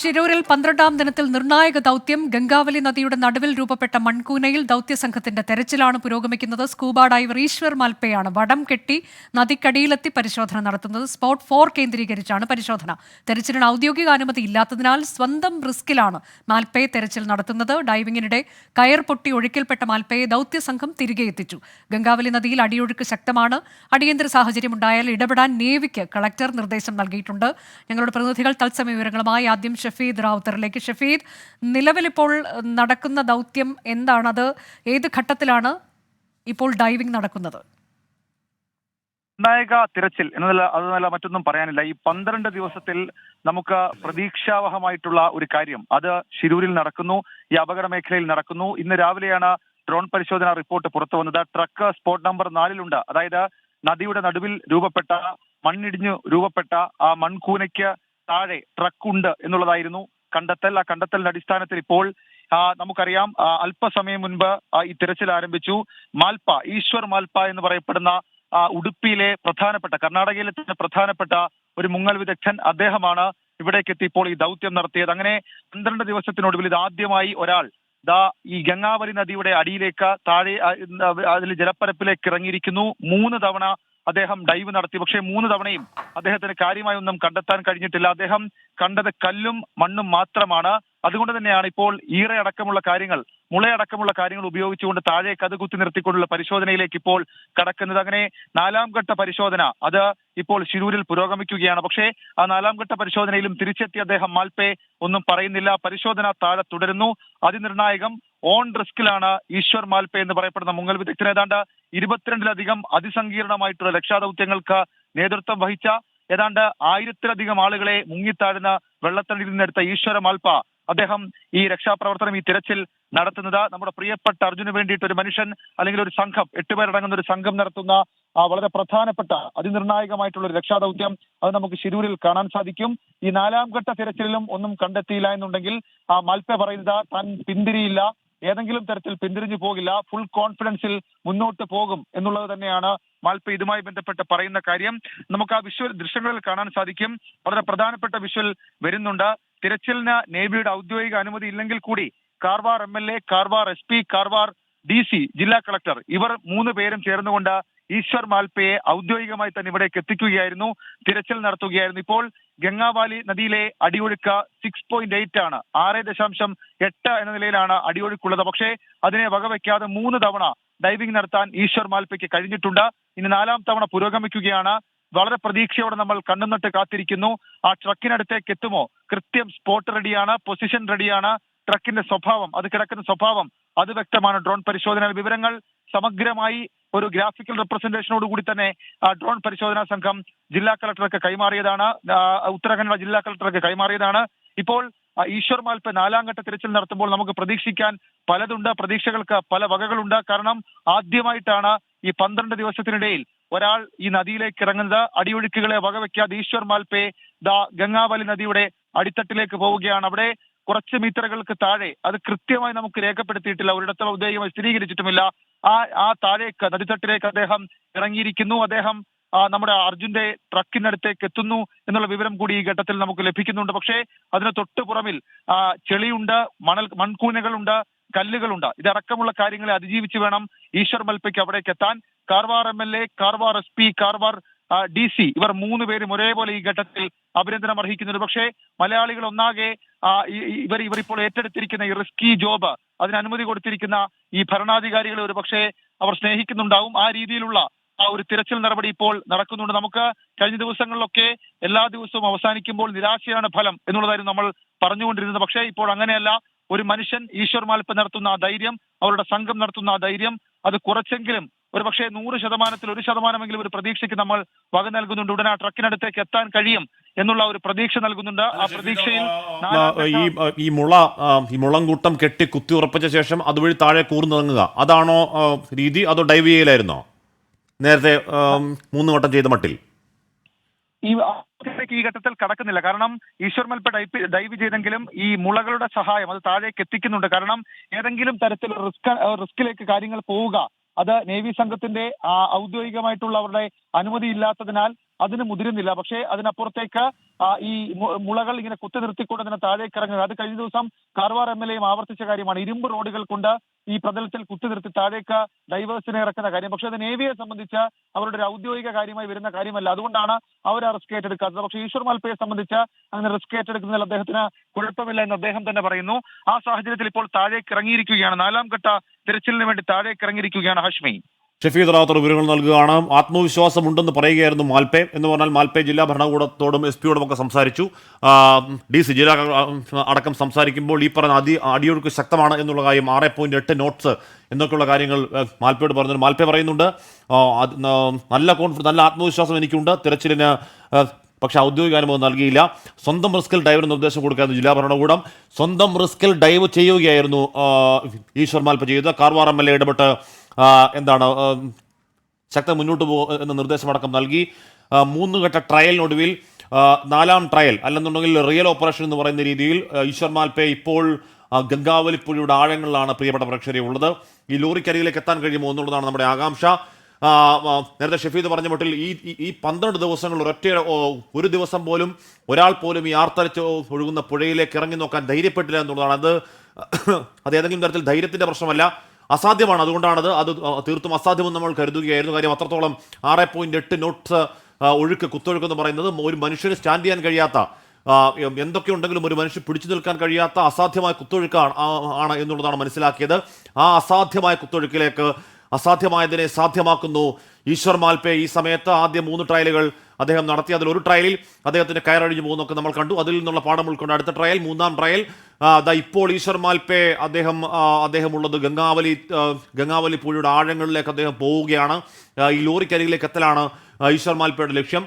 ഷിരൂരിൽ 12ാം ദിനത്തിൽ നിർണായക ദൗത്യം. ഗംഗാവലി നദിയുടെ നടുവിൽ രൂപപ്പെട്ട മൺകൂനയിൽ ദൗത്യസംഘത്തിന്റെ തെരച്ചിലാണ് പുരോഗമിക്കുന്നത്. സ്കൂബ ഡൈവർ ഈശ്വർ മാൽപെയാണ് വടം കെട്ടി നദിക്കടിയിലെത്തി പരിശോധന നടത്തുന്നത്. സ്പോട്ട് 4 കേന്ദ്രീകരിച്ചാണ് പരിശോധന. തെരച്ചിലിന് ഔദ്യോഗിക അനുമതി ഇല്ലാത്തതിനാൽ സ്വന്തം റിസ്കിലാണ് മാൽപെ തെരച്ചിൽ നടത്തുന്നത്. ഡൈവിംഗിനിടെ കയർ പൊട്ടി ഒഴുക്കിൽപ്പെട്ട മാൽപെയെ ദൗത്യസംഘം തിരികെ എത്തിച്ചു. ഗംഗാവലി നദിയിൽ അടിയൊഴുക്ക് ശക്തമാണ്. അടിയന്തര സാഹചര്യമുണ്ടായാൽ ഇടപെടാൻ നേവിക്ക് കളക്ടർ നിർദ്ദേശം നൽകിയിട്ടുണ്ട്. ഞങ്ങളുടെ പ്രതിനിധികൾ തത്സമയ വിവരങ്ങളുമായി ആദ്യം ഷഫീദ് റാവുത്തറിലേക്ക്. ഷഫീദ്, നിലവിലിപ്പോൾ നടക്കുന്ന ദൗത്യം എന്താണത്? ഏത് ഘട്ടത്തിലാണ് ഇപ്പോൾ ഡൈവിംഗ് നടക്കുന്നത്? നിർണായക തിരച്ചിൽ എന്നല്ല മറ്റൊന്നും പറയാനില്ല. ഈ 12 ദിവസത്തിൽ നമുക്ക് പ്രതീക്ഷാവഹമായിട്ടുള്ള ഒരു കാര്യം അത് ശിരൂരിൽ നടക്കുന്നു, ഈ അപകട മേഖലയിൽ നടക്കുന്നു. ഇന്ന് രാവിലെയാണ് ഡ്രോൺ പരിശോധന റിപ്പോർട്ട് പുറത്തു വന്നത്. ട്രക്ക് സ്പോട്ട് നമ്പർ 4-ലുണ്ട്. അതായത് നദിയുടെ നടുവിൽ രൂപപ്പെട്ട മണ്ണിടിഞ്ഞു രൂപപ്പെട്ട ആ മൺകൂനയ്ക്ക് താഴെ ട്രക്കുണ്ട് എന്നുള്ളതായിരുന്നു കണ്ടെത്തൽ. ആ കണ്ടെത്തലിന്റെ അടിസ്ഥാനത്തിൽ ഇപ്പോൾ നമുക്കറിയാം, അല്പസമയം മുൻപ് ഈ തിരച്ചിൽ ആരംഭിച്ചു. മാൽപ, ഈശ്വർ മാൽപ എന്ന് പറയപ്പെടുന്ന ഉടുപ്പിയിലെ പ്രധാനപ്പെട്ട, കർണാടകയിലെ തന്നെ പ്രധാനപ്പെട്ട ഒരു മുങ്ങൽ വിദഗ്ധൻ, അദ്ദേഹമാണ് ഇവിടേക്ക് എത്തി ഇപ്പോൾ ഈ ദൗത്യം നടത്തിയത്. അങ്ങനെ 12 ദിവസത്തിനൊടുവിൽ ഇത് ആദ്യമായി ഒരാൾ ഈ ഗംഗാവലി നദിയുടെ അടിയിലേക്ക് താഴെ അതിൽ ജലപ്പരപ്പിലേക്ക് ഇറങ്ങിയിരിക്കുന്നു. 3 തവണ അദ്ദേഹം ഡൈവ് നടത്തി. പക്ഷേ 3 തവണയും അദ്ദേഹത്തിന് കാര്യമായി ഒന്നും കണ്ടെത്താൻ കഴിഞ്ഞിട്ടില്ല. അദ്ദേഹം കണ്ടത് കല്ലും മണ്ണും മാത്രമാണ്. അതുകൊണ്ട് തന്നെയാണ് ഇപ്പോൾ ഈറയടക്കമുള്ള കാര്യങ്ങൾ, മുളയടക്കമുള്ള കാര്യങ്ങൾ ഉപയോഗിച്ചുകൊണ്ട് താഴേക്ക് അത് കുത്തി നിർത്തിക്കൊണ്ടുള്ള പരിശോധനയിലേക്ക് ഇപ്പോൾ കടക്കുന്നത്. അങ്ങനെ 4ാം ഘട്ട പരിശോധന അത് ഇപ്പോൾ ശിരൂരിൽ പുരോഗമിക്കുകയാണ്. പക്ഷേ ആ 4ാം ഘട്ട പരിശോധനയിലും തിരിച്ചെത്തി അദ്ദേഹം മാൽപെ ഒന്നും പറയുന്നില്ല. പരിശോധന താഴെ തുടരുന്നു. അതിനിർണായകം ഓൺ റിസ്കിലാണ് ഈശ്വർ മാൽപെ എന്ന് പറയപ്പെടുന്ന മുങ്ങൽ വിദഗ്ധൻ. ഏതാണ്ട് 22-ലധികം അതിസങ്കീർണമായിട്ടുള്ള രക്ഷാദൗത്യങ്ങൾക്ക് നേതൃത്വം വഹിച്ച, ഏതാണ്ട് 1000-ലധികം ആളുകളെ മുങ്ങിത്താഴുന്ന വെള്ളത്തടിയിൽ നിന്നെടുത്ത ഈശ്വര മാൽപ, അദ്ദേഹം ഈ രക്ഷാപ്രവർത്തനം, ഈ തിരച്ചിൽ നടത്തുന്നത് നമ്മുടെ പ്രിയപ്പെട്ട അർജുന് വേണ്ടിയിട്ട് ഒരു മനുഷ്യൻ അല്ലെങ്കിൽ ഒരു സംഘം, 8 പേരടങ്ങുന്ന ഒരു സംഘം നടത്തുന്ന വളരെ പ്രധാനപ്പെട്ട അതിനിർണായകമായിട്ടുള്ള ഒരു രക്ഷാദൗത്യം അത് നമുക്ക് ശിരൂരിൽ കാണാൻ സാധിക്കും. ഈ 4ാം ഘട്ട തിരച്ചിലിലും ഒന്നും കണ്ടെത്തിയില്ല എന്നുണ്ടെങ്കിൽ മാൽപെ പറയുന്നത് താൻ പിന്തിരിയില്ല, ഏതെങ്കിലും തരത്തിൽ പിന്തിരിഞ്ഞു പോകില്ല, ഫുൾ കോൺഫിഡൻസിൽ മുന്നോട്ട് പോകും എന്നുള്ളത് തന്നെയാണ് മാൽപെ ഇതുമായി ബന്ധപ്പെട്ട് പറയുന്ന കാര്യം. നമുക്ക് ആ ദൃശ്യങ്ങളിൽ കാണാൻ സാധിക്കും. വളരെ പ്രധാനപ്പെട്ട വിഷ്വൽ വരുന്നുണ്ട്. തിരച്ചിലിന് നേവിയുടെ ഔദ്യോഗിക അനുമതി ഇല്ലെങ്കിൽ കൂടി Karwar MLA, Karwar SP, Karwar DC, ജില്ലാ കളക്ടർ, ഇവർ 3 പേരും ചേർന്നുകൊണ്ട് ഈശ്വർ മാൽപയെ ഔദ്യോഗികമായി തന്നെ ഇവിടേക്ക് എത്തിക്കുകയായിരുന്നു, തിരച്ചിൽ നടത്തുകയായിരുന്നു. ഇപ്പോൾ ഗംഗാവാലി നദിയിലെ അടിയൊഴുക്ക് 6.8 ആണ്, 6.8 എന്ന നിലയിലാണ് അടിയൊഴുക്കുള്ളത്. പക്ഷേ അതിനെ വകവയ്ക്കാതെ 3 തവണ ഡൈവിംഗ് നടത്താൻ ഈശ്വർ മാൽപയ്ക്ക് കഴിഞ്ഞിട്ടുണ്ട്. ഇനി 4ാം തവണ പുരോഗമിക്കുകയാണ്. വളരെ പ്രതീക്ഷയോടെ നമ്മൾ കണ്ണുനട്ട് കാത്തിരിക്കുന്നു. ആ ട്രക്കിനടുത്തേക്ക് എത്തുമോ? കൃത്യം സ്പോട്ട് റെഡിയാണ്, പൊസിഷൻ റെഡിയാണ്. ട്രക്കിന്റെ സ്വഭാവം, അത് കിടക്കുന്ന സ്വഭാവം അത് വ്യക്തമാണ്. ഡ്രോൺ പരിശോധന വിവരങ്ങൾ സമഗ്രമായി ഒരു ഗ്രാഫിക്കൽ റെപ്രസെന്റേഷനോട് കൂടി തന്നെ ഡ്രോൺ പരിശോധനാ സംഘം ജില്ലാ കളക്ടർക്ക് കൈമാറിയതാണ്, ഉത്തരാഖണ്ഡ് ജില്ലാ കളക്ടർക്ക് കൈമാറിയതാണ്. ഇപ്പോൾ ഈശ്വർ മാൽപെ 4ാം ഘട്ട തിരച്ചിൽ നടത്തുമ്പോൾ നമുക്ക് പ്രതീക്ഷിക്കാൻ പലതുണ്ട്, പ്രതീക്ഷകൾക്ക് പല വകകളുണ്ട്. കാരണം ആദ്യമായിട്ടാണ് ഈ 12 ദിവസത്തിനിടയിൽ ഒരാൾ ഈ നദിയിലേക്ക് ഇറങ്ങുന്നത്. അടിയൊഴുക്കുകളെ വകവെക്കാതെ ഈശ്വർ മാൽപെ ഗംഗാവലി നദിയുടെ അടിത്തട്ടിലേക്ക് പോവുകയാണ്. അവിടെ കുറച്ച് മീറ്ററുകൾക്ക് താഴെ, അത് കൃത്യമായി നമുക്ക് രേഖപ്പെടുത്തിയിട്ടില്ല, ഒരിടത്തും ഔദ്യോഗികമായി സ്ഥിരീകരിച്ചിട്ടുമില്ല, ആ താഴേക്ക് നദിത്തട്ടിലേക്ക് അദ്ദേഹം ഇറങ്ങിയിരിക്കുന്നു. അദ്ദേഹം നമ്മുടെ അർജുന്റെ ട്രക്കിനടുത്തേക്ക് എത്തുന്നു എന്നുള്ള വിവരം കൂടി ഈ ഘട്ടത്തിൽ നമുക്ക് ലഭിക്കുന്നുണ്ട്. പക്ഷേ അതിന് തൊട്ടു പുറമിൽ ചെളിയുണ്ട്, മൺകൂനകളുണ്ട്, കല്ലുകളുണ്ട്. ഇതടക്കമുള്ള കാര്യങ്ങളെ അതിജീവിച്ച് വേണം ഈശ്വർ മാൽപയ്ക്ക് അവിടേക്ക് എത്താൻ. Karwar MLA, Karwar SP, Karwar DC, ഇവർ 3 പേരും ഒരേപോലെ ഈ ഘട്ടത്തിൽ അഭിനന്ദനം അർഹിക്കുന്നുണ്ട്. പക്ഷേ മലയാളികൾ ഒന്നാകെ ഇവരിപ്പോൾ ഏറ്റെടുത്തിരിക്കുന്ന ഈ റിസ്കി ജോബ്, അതിന് അനുമതി കൊടുത്തിരിക്കുന്ന ഈ ഭരണാധികാരികളെ ഒരു പക്ഷേ അവർ സ്നേഹിക്കുന്നുണ്ടാവും. ആ രീതിയിലുള്ള ഒരു തിരച്ചിൽ നടപടി ഇപ്പോൾ നടക്കുന്നുണ്ട്. നമുക്ക് കഴിഞ്ഞ ദിവസങ്ങളിലൊക്കെ എല്ലാ ദിവസവും അവസാനിക്കുമ്പോൾ നിരാശയാണ് ഫലം എന്നുള്ളതായിരുന്നു നമ്മൾ പറഞ്ഞുകൊണ്ടിരുന്നത്. പക്ഷേ ഇപ്പോൾ അങ്ങനെയല്ല. ഒരു മനുഷ്യൻ, ഈശ്വർ മാൽപെ നടത്തുന്ന ആ ധൈര്യം, അവരുടെ സംഘം നടത്തുന്ന ആ ധൈര്യം, അത് കുറച്ചെങ്കിലും, ഒരു പക്ഷേ 100%-ൽ 1% ഒരു പ്രതീക്ഷയ്ക്ക് നമ്മൾ വക നൽകുന്നുണ്ട്. ഉടനെ ആ ട്രക്കിനടുത്തേക്ക് എത്താൻ കഴിയും എന്നുള്ള ഒരു പ്രതീക്ഷ നൽകുന്നുണ്ട്. ആ പ്രതീക്ഷയിൽ ഈ മുളങ്കൂട്ടം കെട്ടി കുത്തി ഉറപ്പിച്ച ശേഷം അതുവഴി താഴെ കൂർന്നിറങ്ങുക, അതാണോ രീതി? അതോ ഡൈവ് ചെയ്യലായിരുന്നോ നേരത്തെ 3 വട്ടം ചെയ്ത മട്ടിൽ? ഈ ഘട്ടത്തിൽ കടക്കുന്നില്ല. കാരണം ഈശ്വർ മാൽപെ ഡൈവ് ചെയ്തെങ്കിലും ഈ മുളകളുടെ സഹായം അത് താഴേക്ക് എത്തിക്കുന്നുണ്ട്. കാരണം ഏതെങ്കിലും തരത്തിൽ റിസ്കിലേക്ക് കാര്യങ്ങൾ പോവുക, അത് നേവി സംഘത്തിന്റെ ഔദ്യോഗികമായിട്ടുള്ള അവരുടെ അനുമതി ഇല്ലാത്തതിനാൽ അതിന് മുതിരുന്നില്ല. പക്ഷേ അതിനപ്പുറത്തേക്ക് ഈ മുളകൾ ഇങ്ങനെ കുത്തി നിർത്തിക്കൊണ്ട് തന്നെ താഴേക്ക് ഇറങ്ങുക, അത് കഴിഞ്ഞ ദിവസം കാർവാർ MLAയും ആവർത്തിച്ച കാര്യമാണ്. ഇരുമ്പ് റോഡുകൾ കൊണ്ട് ഈ പ്രതലത്തിൽ കുത്തി നിർത്തി താഴേക്ക് ഡൈവേഴ്സിനെ ഇറക്കുന്ന കാര്യം. പക്ഷേ അത് നേവിയെ സംബന്ധിച്ച് അവരുടെ ഒരു ഔദ്യോഗിക കാര്യമായി വരുന്ന കാര്യമല്ല. അതുകൊണ്ടാണ് അവർ ആ റിസ്ക് ഏറ്റെടുക്കാത്തത്. പക്ഷേ ഈശ്വർ മാൽപ്പയെ സംബന്ധിച്ച് അങ്ങനെ റിസ്ക് ഏറ്റെടുക്കുന്നതിൽ അദ്ദേഹത്തിന് കുഴപ്പമില്ല എന്ന് അദ്ദേഹം തന്നെ പറയുന്നു. ആ സാഹചര്യത്തിൽ ഇപ്പോൾ താഴേക്ക് ഇറങ്ങിയിരിക്കുകയാണ്, 4ാം ഘട്ട തിരച്ചിലിന് വേണ്ടി താഴേക്ക് ഇറങ്ങിയിരിക്കുകയാണ് ഹാഷ്മി. ഷഫീദ് റാത്തർ വിവരങ്ങൾ നൽകുകയാണ്. ആത്മവിശ്വാസമുണ്ടെന്ന് പറയുകയായിരുന്നു മാൽപ്പെ. എന്ന് പറഞ്ഞാൽ മാൽപ്പെ ജില്ലാ ഭരണകൂടത്തോടും SP യോടും ഒക്കെ സംസാരിച്ചു. DC ജില്ലാ അടക്കം സംസാരിക്കുമ്പോൾ ഈ പറഞ്ഞ അടിയൊഴുക്ക് ശക്തമാണ് എന്നുള്ള കാര്യം, 6.8 നോട്ട്സ് എന്നൊക്കെയുള്ള കാര്യങ്ങൾ മാൽപ്പയോട് പറഞ്ഞു. മാൽപ്പെ പറയുന്നുണ്ട് നല്ല ആത്മവിശ്വാസം എനിക്കുണ്ട്, തിരച്ചിലിന് പക്ഷെ ഔദ്യോഗിക അനുഭവം നൽകിയില്ല. സ്വന്തം റിസ്കിൽ ഡൈവിന് നിർദ്ദേശം കൊടുക്കായിരുന്നു ജില്ലാ ഭരണകൂടം. സ്വന്തം റിസ്കിൽ ഡൈവ് ചെയ്യുകയായിരുന്നു ഈശ്വർ മാൽപ്പ ചെയ്തത്. കാർവാർ MLA ഇടപെട്ട് ശക്തം മുന്നോട്ട് എന്ന നിർദ്ദേശമടക്കം നൽകി. 3 ഘട്ട ട്രയലിനൊടുവിൽ 4ാം ട്രയൽ അല്ലെന്നുണ്ടെങ്കിൽ റിയൽ ഓപ്പറേഷൻ എന്ന് പറയുന്ന രീതിയിൽ ഈശ്വർ മാൽപ്പെ ഇപ്പോൾ ഗംഗാവലി പുഴയുടെ ആഴങ്ങളിലാണ് പ്രിയപ്പെട്ട പ്രേക്ഷകരെ ഉള്ളത്. ഈ ലോറിക്കരികിലേക്ക് എത്താൻ കഴിയുമോ എന്നുള്ളതാണ് നമ്മുടെ ആകാംക്ഷ. നേരത്തെ ഷഫീദ് പറഞ്ഞ മട്ടിൽ ഈ 12 ദിവസങ്ങൾ ഒരു ദിവസം പോലും ഒരാൾ പോലും ഈ ആർത്തരച്ച് ഒഴുകുന്ന പുഴയിലേക്ക് ഇറങ്ങി നോക്കാൻ ധൈര്യപ്പെട്ടില്ല എന്നുള്ളതാണ്. അത് ഏതെങ്കിലും തരത്തിൽ ധൈര്യത്തിന്റെ പ്രശ്നമല്ല, അസാധ്യമാണ്. അതുകൊണ്ടാണത് തീർത്തും അസാധ്യമെന്ന് നമ്മൾ കരുതുകയായിരുന്നു. കാര്യം അത്രത്തോളം 6.8 നോട്ട്സ് കുത്തൊഴുക്ക് എന്ന് പറയുന്നത് ഒരു മനുഷ്യന് സ്റ്റാൻഡ് ചെയ്യാൻ കഴിയാത്ത, എന്തൊക്കെ ഉണ്ടെങ്കിലും ഒരു മനുഷ്യൻ പിടിച്ചു നിൽക്കാൻ കഴിയാത്ത അസാധ്യമായ കുത്തൊഴുക്കാണ് ആണ് എന്നുള്ളതാണ് മനസ്സിലാക്കിയത്. ആ അസാധ്യമായ കുത്തൊഴുക്കിലേക്ക് അസാധ്യമായതിനെ സാധ്യമാക്കുന്നു ഈശ്വർ മാൽപ്പെ. ഈ സമയത്ത് ആദ്യം 3 ട്രയലുകൾ അദ്ദേഹം നടത്തി. അതിലൊരു ട്രയലിൽ അദ്ദേഹത്തിന് കയറഴിഞ്ഞു പോകുന്നൊക്കെ നമ്മൾ കണ്ടു. അതിൽ നിന്നുള്ള പാഠം ഉൾക്കൊണ്ട് അടുത്ത ട്രയൽ, 3ാം ട്രയൽ, ഇപ്പോൾ ഈശ്വർ മാൽപ്പെ അദ്ദേഹം ഉള്ളത് ഗംഗാവലി പുഴയുടെ ആഴങ്ങളിലേക്ക് അദ്ദേഹം പോവുകയാണ്. ഈ ലോറിക്കരികിലേക്ക് എത്തലാണ് ഈശ്വർ മാൽപ്പയുടെ ലക്ഷ്യം.